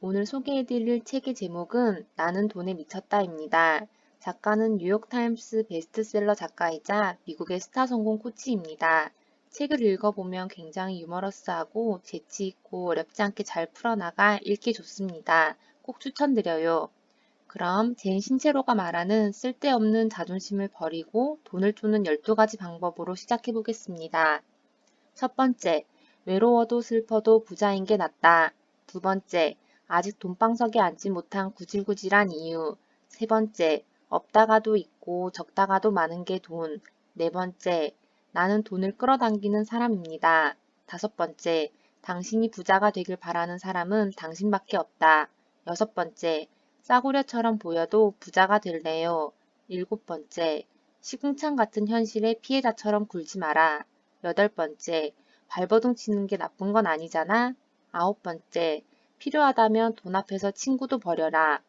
오늘 소개해드릴 책의 제목은 나는 돈에 미쳤다입니다. 작가는 뉴욕타임스 베스트셀러 작가이자 미국의 스타 성공 코치입니다. 책을 읽어보면 굉장히 유머러스하고 재치있고 어렵지 않게 잘 풀어나가 읽기 좋습니다. 꼭 추천드려요. 그럼 젠 신체로가 말하는 쓸데없는 자존심을 버리고 돈을 쪼는 12가지 방법으로 시작해보겠습니다. 첫 번째, 외로워도 슬퍼도 부자인 게 낫다. 두 번째, 아직 돈방석에 앉지 못한 구질구질한 이유. 세 번째, 없다가도 있고 적다가도 많은 게 돈. 네 번째, 나는 돈을 끌어당기는 사람입니다. 다섯 번째, 당신이 부자가 되길 바라는 사람은 당신밖에 없다. 여섯 번째, 싸구려처럼 보여도 부자가 될래요. 일곱 번째, 시궁창 같은 현실의 피해자처럼 굴지 마라. 여덟 번째, 발버둥 치는 게 나쁜 건 아니잖아. 아홉 번째, 필요하다면 돈 앞에서 친구도 버려라.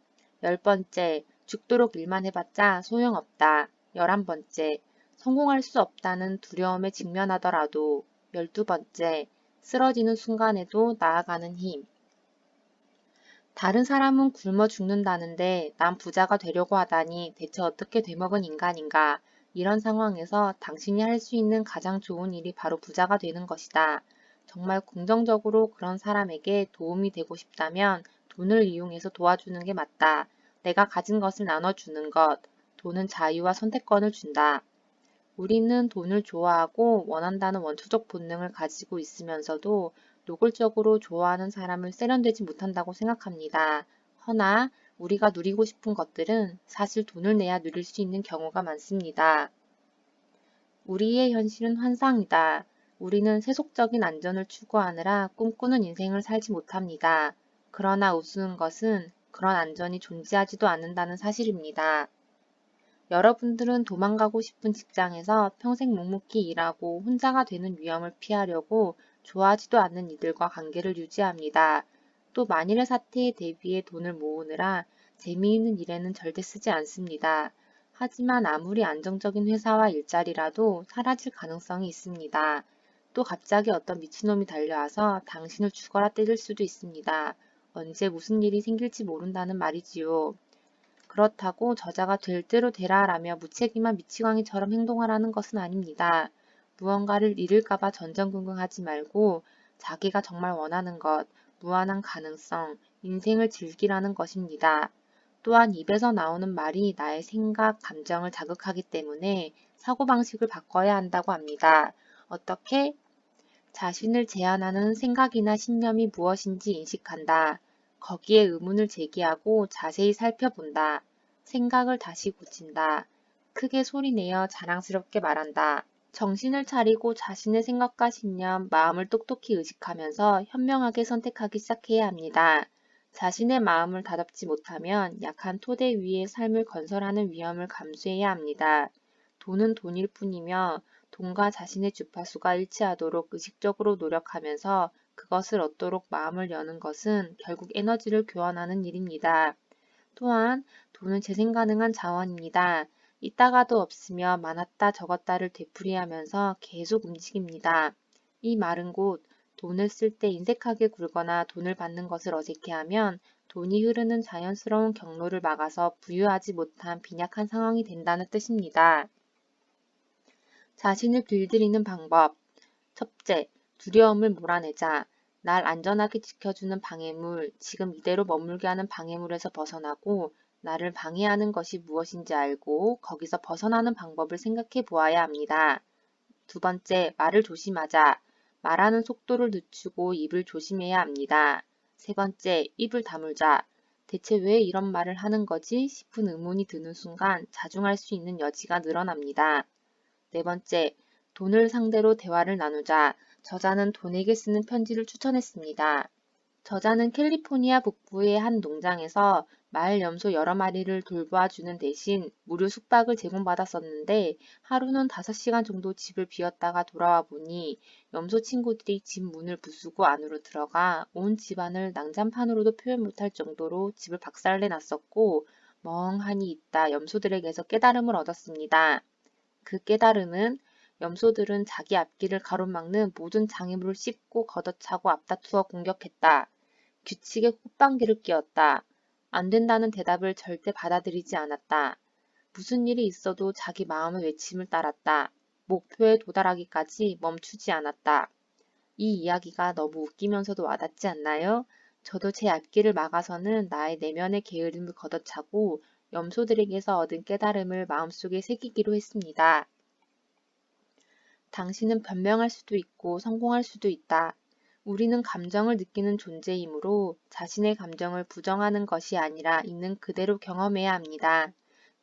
열 번째, 죽도록 일만 해봤자 소용없다. 11번째, 성공할 수 없다는 두려움에 직면하더라도. 12번째, 쓰러지는 순간에도 나아가는 힘. 다른 사람은 굶어 죽는다는데 난 부자가 되려고 하다니 대체 어떻게 되먹은 인간인가. 이런 상황에서 당신이 할 수 있는 가장 좋은 일이 바로 부자가 되는 것이다. 정말 긍정적으로 그런 사람에게 도움이 되고 싶다면 돈을 이용해서 도와주는 게 맞다. 내가 가진 것을 나눠주는 것. 돈은 자유와 선택권을 준다. 우리는 돈을 좋아하고 원한다는 원초적 본능을 가지고 있으면서도 노골적으로 좋아하는 사람을 세련되지 못한다고 생각합니다. 허나 우리가 누리고 싶은 것들은 사실 돈을 내야 누릴 수 있는 경우가 많습니다. 우리의 현실은 환상이다. 우리는 세속적인 안전을 추구하느라 꿈꾸는 인생을 살지 못합니다. 그러나 우스운 것은 그런 안전이 존재하지도 않는다는 사실입니다. 여러분들은 도망가고 싶은 직장에서 평생 묵묵히 일하고 혼자가 되는 위험을 피하려고 좋아하지도 않는 이들과 관계를 유지합니다. 또 만일의 사태에 대비해 돈을 모으느라 재미있는 일에는 절대 쓰지 않습니다. 하지만 아무리 안정적인 회사와 일자리라도 사라질 가능성이 있습니다. 또 갑자기 어떤 미친놈이 달려와서 당신을 죽어라 때릴 수도 있습니다. 언제 무슨 일이 생길지 모른다는 말이지요. 그렇다고 저자가 될 대로 되라라며 무책임한 미치광이처럼 행동하라는 것은 아닙니다. 무언가를 잃을까봐 전전긍긍하지 말고 자기가 정말 원하는 것, 무한한 가능성, 인생을 즐기라는 것입니다. 또한 입에서 나오는 말이 나의 생각, 감정을 자극하기 때문에 사고방식을 바꿔야 한다고 합니다. 어떻게? 자신을 제한하는 생각이나 신념이 무엇인지 인식한다. 거기에 의문을 제기하고 자세히 살펴본다. 생각을 다시 고친다. 크게 소리내어 자랑스럽게 말한다. 정신을 차리고 자신의 생각과 신념, 마음을 똑똑히 의식하면서 현명하게 선택하기 시작해야 합니다. 자신의 마음을 다잡지 못하면 약한 토대 위에 삶을 건설하는 위험을 감수해야 합니다. 돈은 돈일 뿐이며 돈과 자신의 주파수가 일치하도록 의식적으로 노력하면서 그것을 얻도록 마음을 여는 것은 결국 에너지를 교환하는 일입니다. 또한 돈은 재생 가능한 자원입니다. 있다가도 없으며 많았다 적었다를 되풀이하면서 계속 움직입니다. 이 말은 곧 돈을 쓸 때 인색하게 굴거나 돈을 받는 것을 어색해하면 돈이 흐르는 자연스러운 경로를 막아서 부유하지 못한 빈약한 상황이 된다는 뜻입니다. 자신을 길들이는 방법. 첫째, 두려움을 몰아내자. 날 안전하게 지켜주는 방해물, 지금 이대로 머물게 하는 방해물에서 벗어나고 나를 방해하는 것이 무엇인지 알고 거기서 벗어나는 방법을 생각해 보아야 합니다. 두 번째, 말을 조심하자. 말하는 속도를 늦추고 입을 조심해야 합니다. 세 번째, 입을 다물자. 대체 왜 이런 말을 하는 거지 싶은 의문이 드는 순간 자중할 수 있는 여지가 늘어납니다. 네 번째, 돈을 상대로 대화를 나누자. 저자는 돈에게 쓰는 편지를 추천했습니다. 저자는 캘리포니아 북부의 한 농장에서 마을 염소 여러 마리를 돌봐주는 대신 무료 숙박을 제공받았었는데 하루는 5시간 정도 집을 비웠다가 돌아와 보니 염소 친구들이 집 문을 부수고 안으로 들어가 온 집안을 난장판으로도 표현 못할 정도로 집을 박살내 놨었고 멍하니 있다 염소들에게서 깨달음을 얻었습니다. 그 깨달음은 염소들은 자기 앞길을 가로막는 모든 장애물을 씹고 걷어차고 앞다투어 공격했다. 규칙에 콧방귀를 뀌었다. 안 된다는 대답을 절대 받아들이지 않았다. 무슨 일이 있어도 자기 마음의 외침을 따랐다. 목표에 도달하기까지 멈추지 않았다. 이 이야기가 너무 웃기면서도 와닿지 않나요? 저도 제 앞길을 막아서는 나의 내면의 게으름을 걷어차고 염소들에게서 얻은 깨달음을 마음속에 새기기로 했습니다. 당신은 변명할 수도 있고 성공할 수도 있다. 우리는 감정을 느끼는 존재이므로 자신의 감정을 부정하는 것이 아니라 있는 그대로 경험해야 합니다.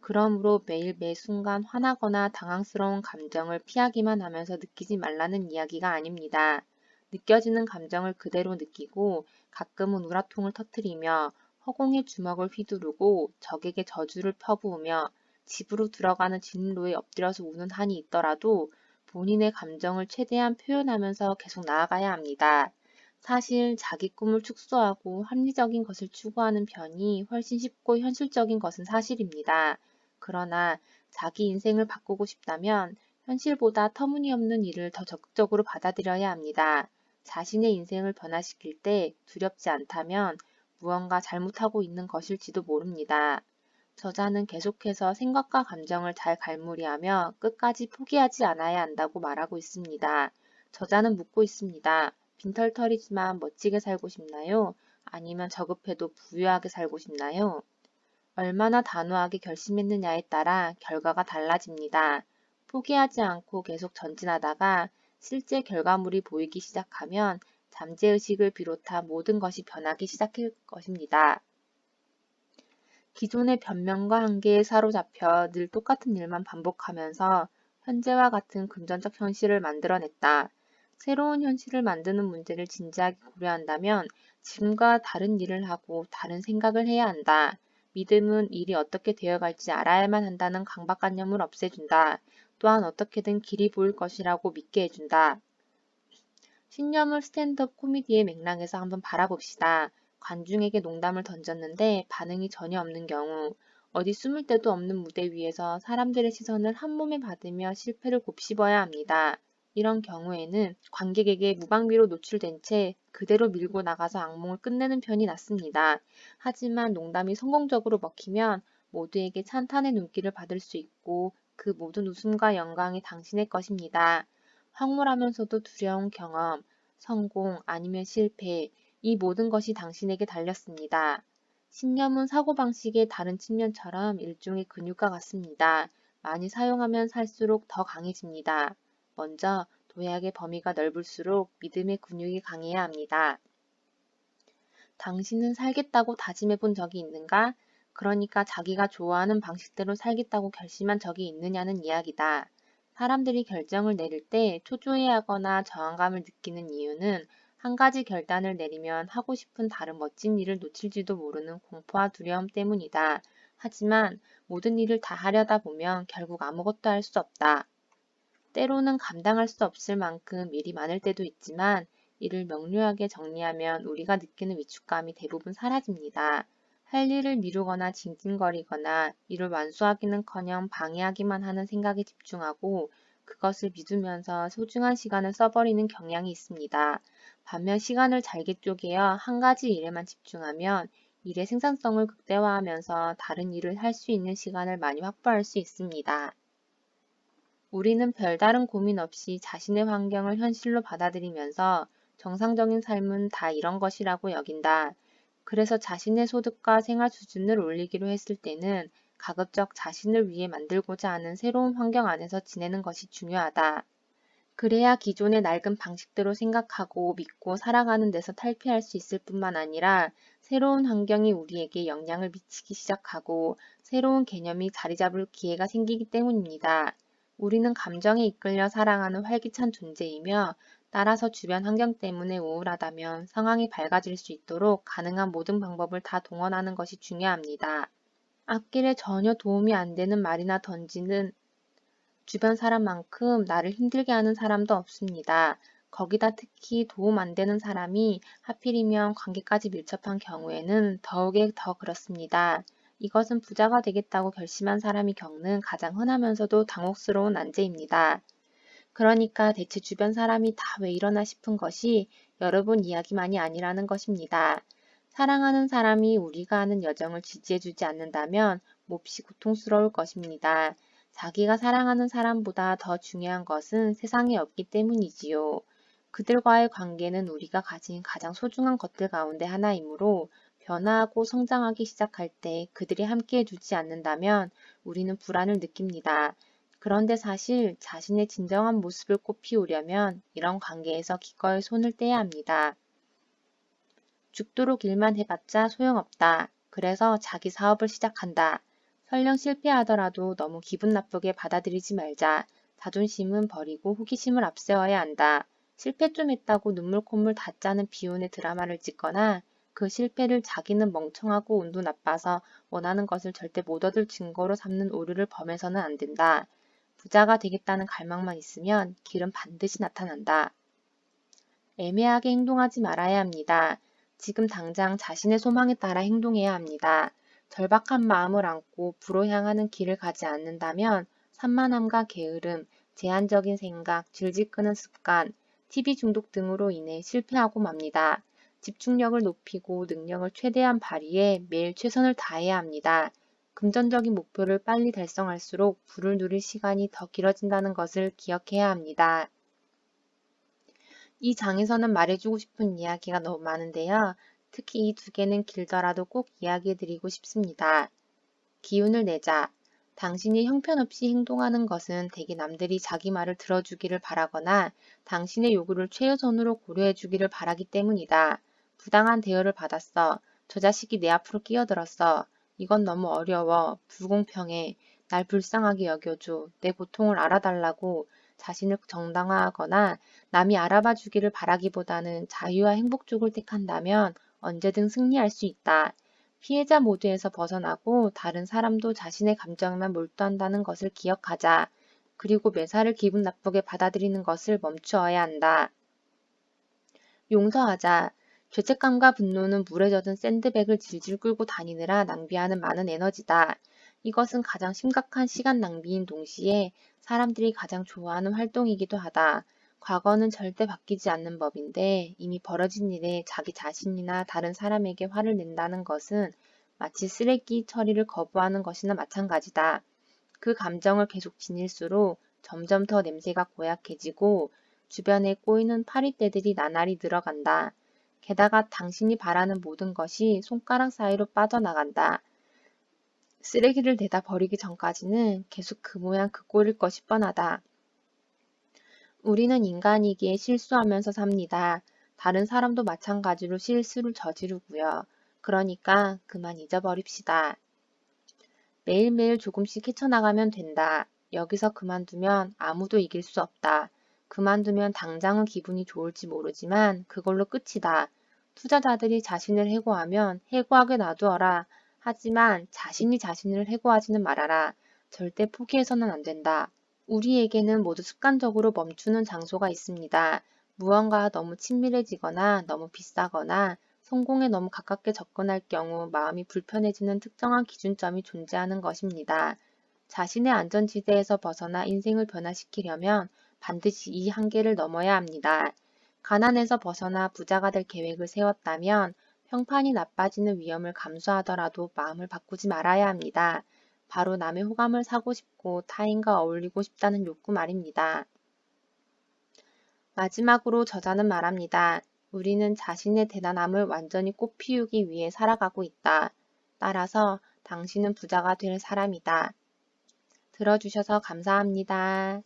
그러므로 매일 매 순간 화나거나 당황스러운 감정을 피하기만 하면서 느끼지 말라는 이야기가 아닙니다. 느껴지는 감정을 그대로 느끼고 가끔은 우라통을 터뜨리며 허공에 주먹을 휘두르고 적에게 저주를 퍼부으며 집으로 들어가는 진로에 엎드려서 우는 한이 있더라도 본인의 감정을 최대한 표현하면서 계속 나아가야 합니다. 사실 자기 꿈을 축소하고 합리적인 것을 추구하는 편이 훨씬 쉽고 현실적인 것은 사실입니다. 그러나 자기 인생을 바꾸고 싶다면 현실보다 터무니없는 일을 더 적극적으로 받아들여야 합니다. 자신의 인생을 변화시킬 때 두렵지 않다면 무언가 잘못하고 있는 것일지도 모릅니다. 저자는 계속해서 생각과 감정을 잘 갈무리하며 끝까지 포기하지 않아야 한다고 말하고 있습니다. 저자는 묻고 있습니다. 빈털터리지만 멋지게 살고 싶나요? 아니면 저급해도 부유하게 살고 싶나요? 얼마나 단호하게 결심했느냐에 따라 결과가 달라집니다. 포기하지 않고 계속 전진하다가 실제 결과물이 보이기 시작하면 잠재의식을 비롯한 모든 것이 변하기 시작할 것입니다. 기존의 변명과 한계에 사로잡혀 늘 똑같은 일만 반복하면서 현재와 같은 금전적 현실을 만들어냈다. 새로운 현실을 만드는 문제를 진지하게 고려한다면 지금과 다른 일을 하고 다른 생각을 해야 한다. 믿음은 일이 어떻게 되어갈지 알아야만 한다는 강박관념을 없애준다. 또한 어떻게든 길이 보일 것이라고 믿게 해준다. 신념을 스탠드업 코미디의 맥락에서 한번 바라봅시다. 관중에게 농담을 던졌는데 반응이 전혀 없는 경우, 어디 숨을 데도 없는 무대 위에서 사람들의 시선을 한몸에 받으며 실패를 곱씹어야 합니다. 이런 경우에는 관객에게 무방비로 노출된 채 그대로 밀고 나가서 악몽을 끝내는 편이 낫습니다. 하지만 농담이 성공적으로 먹히면 모두에게 찬탄의 눈길을 받을 수 있고 그 모든 웃음과 영광이 당신의 것입니다. 황홀하면서도 두려운 경험, 성공 아니면 실패, 이 모든 것이 당신에게 달렸습니다. 신념은 사고방식의 다른 측면처럼 일종의 근육과 같습니다. 많이 사용하면 살수록 더 강해집니다. 먼저 도약의 범위가 넓을수록 믿음의 근육이 강해야 합니다. 당신은 살겠다고 다짐해 본 적이 있는가? 그러니까 자기가 좋아하는 방식대로 살겠다고 결심한 적이 있느냐는 이야기다. 사람들이 결정을 내릴 때 초조해하거나 저항감을 느끼는 이유는 한 가지 결단을 내리면 하고 싶은 다른 멋진 일을 놓칠지도 모르는 공포와 두려움 때문이다. 하지만 모든 일을 다 하려다 보면 결국 아무것도 할 수 없다. 때로는 감당할 수 없을 만큼 일이 많을 때도 있지만 이를 명료하게 정리하면 우리가 느끼는 위축감이 대부분 사라집니다. 할 일을 미루거나 징징거리거나 이를 완수하기는커녕 방해하기만 하는 생각에 집중하고 그것을 믿으면서 소중한 시간을 써버리는 경향이 있습니다. 반면 시간을 잘게 쪼개어 한 가지 일에만 집중하면 일의 생산성을 극대화하면서 다른 일을 할 수 있는 시간을 많이 확보할 수 있습니다. 우리는 별다른 고민 없이 자신의 환경을 현실로 받아들이면서 정상적인 삶은 다 이런 것이라고 여긴다. 그래서 자신의 소득과 생활 수준을 올리기로 했을 때는 가급적 자신을 위해 만들고자 하는 새로운 환경 안에서 지내는 것이 중요하다. 그래야 기존의 낡은 방식대로 생각하고 믿고 살아가는 데서 탈피할 수 있을 뿐만 아니라 새로운 환경이 우리에게 영향을 미치기 시작하고 새로운 개념이 자리 잡을 기회가 생기기 때문입니다. 우리는 감정에 이끌려 살아가는 활기찬 존재이며 따라서 주변 환경 때문에 우울하다면 상황이 밝아질 수 있도록 가능한 모든 방법을 다 동원하는 것이 중요합니다. 앞길에 전혀 도움이 안 되는 말이나 던지는 주변 사람만큼 나를 힘들게 하는 사람도 없습니다. 거기다 특히 도움 안 되는 사람이 하필이면 관계까지 밀접한 경우에는 더욱에 더 그렇습니다. 이것은 부자가 되겠다고 결심한 사람이 겪는 가장 흔하면서도 당혹스러운 난제입니다. 그러니까 대체 주변 사람이 다 왜 이러나 싶은 것이 여러분 이야기만이 아니라는 것입니다. 사랑하는 사람이 우리가 하는 여정을 지지해주지 않는다면 몹시 고통스러울 것입니다. 자기가 사랑하는 사람보다 더 중요한 것은 세상에 없기 때문이지요. 그들과의 관계는 우리가 가진 가장 소중한 것들 가운데 하나이므로 변화하고 성장하기 시작할 때 그들이 함께해 주지 않는다면 우리는 불안을 느낍니다. 그런데 사실 자신의 진정한 모습을 꽃피우려면 이런 관계에서 기꺼이 손을 떼야 합니다. 죽도록 일만 해봤자 소용없다. 그래서 자기 사업을 시작한다. 설령 실패하더라도 너무 기분 나쁘게 받아들이지 말자. 자존심은 버리고 호기심을 앞세워야 한다. 실패 좀 했다고 눈물 콧물 다 짜는 비운의 드라마를 찍거나 그 실패를 자기는 멍청하고 운도 나빠서 원하는 것을 절대 못 얻을 증거로 삼는 오류를 범해서는 안 된다. 부자가 되겠다는 갈망만 있으면 길은 반드시 나타난다. 애매하게 행동하지 말아야 합니다. 지금 당장 자신의 소망에 따라 행동해야 합니다. 절박한 마음을 안고 부로 향하는 길을 가지 않는다면 산만함과 게으름, 제한적인 생각, 질질 끄는 습관, TV 중독 등으로 인해 실패하고 맙니다. 집중력을 높이고 능력을 최대한 발휘해 매일 최선을 다해야 합니다. 금전적인 목표를 빨리 달성할수록 부를 누릴 시간이 더 길어진다는 것을 기억해야 합니다. 이 장에서는 말해주고 싶은 이야기가 너무 많은데요. 특히 이 두 개는 길더라도 꼭 이야기해드리고 싶습니다. 기운을 내자. 당신이 형편없이 행동하는 것은 대개 남들이 자기 말을 들어주기를 바라거나 당신의 요구를 최우선으로 고려해주기를 바라기 때문이다. 부당한 대우를 받았어. 저 자식이 내 앞으로 끼어들었어. 이건 너무 어려워. 불공평해. 날 불쌍하게 여겨줘. 내 고통을 알아달라고 자신을 정당화하거나 남이 알아봐 주기를 바라기보다는 자유와 행복 쪽을 택한다면 언제든 승리할 수 있다. 피해자 모드에서 벗어나고 다른 사람도 자신의 감정에만 몰두한다는 것을 기억하자. 그리고 매사를 기분 나쁘게 받아들이는 것을 멈추어야 한다. 용서하자. 죄책감과 분노는 물에 젖은 샌드백을 질질 끌고 다니느라 낭비하는 많은 에너지다. 이것은 가장 심각한 시간 낭비인 동시에 사람들이 가장 좋아하는 활동이기도 하다. 과거는 절대 바뀌지 않는 법인데 이미 벌어진 일에 자기 자신이나 다른 사람에게 화를 낸다는 것은 마치 쓰레기 처리를 거부하는 것이나 마찬가지다. 그 감정을 계속 지닐수록 점점 더 냄새가 고약해지고 주변에 꼬이는 파리떼들이 나날이 늘어간다. 게다가 당신이 바라는 모든 것이 손가락 사이로 빠져나간다. 쓰레기를 내다 버리기 전까지는 계속 그 모양 그 꼴일 것이 뻔하다. 우리는 인간이기에 실수하면서 삽니다. 다른 사람도 마찬가지로 실수를 저지르고요. 그러니까 그만 잊어버립시다. 매일매일 조금씩 헤쳐나가면 된다. 여기서 그만두면 아무도 이길 수 없다. 그만두면 당장은 기분이 좋을지 모르지만 그걸로 끝이다. 투자자들이 자신을 해고하면 해고하게 놔두어라. 하지만 자신이 자신을 해고하지는 말아라. 절대 포기해서는 안 된다. 우리에게는 모두 습관적으로 멈추는 장소가 있습니다. 무언가와 너무 친밀해지거나 너무 비싸거나 성공에 너무 가깝게 접근할 경우 마음이 불편해지는 특정한 기준점이 존재하는 것입니다. 자신의 안전지대에서 벗어나 인생을 변화시키려면 반드시 이 한계를 넘어야 합니다. 가난에서 벗어나 부자가 될 계획을 세웠다면 평판이 나빠지는 위험을 감수하더라도 마음을 바꾸지 말아야 합니다. 바로 남의 호감을 사고 싶고 타인과 어울리고 싶다는 욕구 말입니다. 마지막으로 저자는 말합니다. 우리는 자신의 대단함을 완전히 꽃피우기 위해 살아가고 있다. 따라서 당신은 부자가 될 사람이다. 들어주셔서 감사합니다.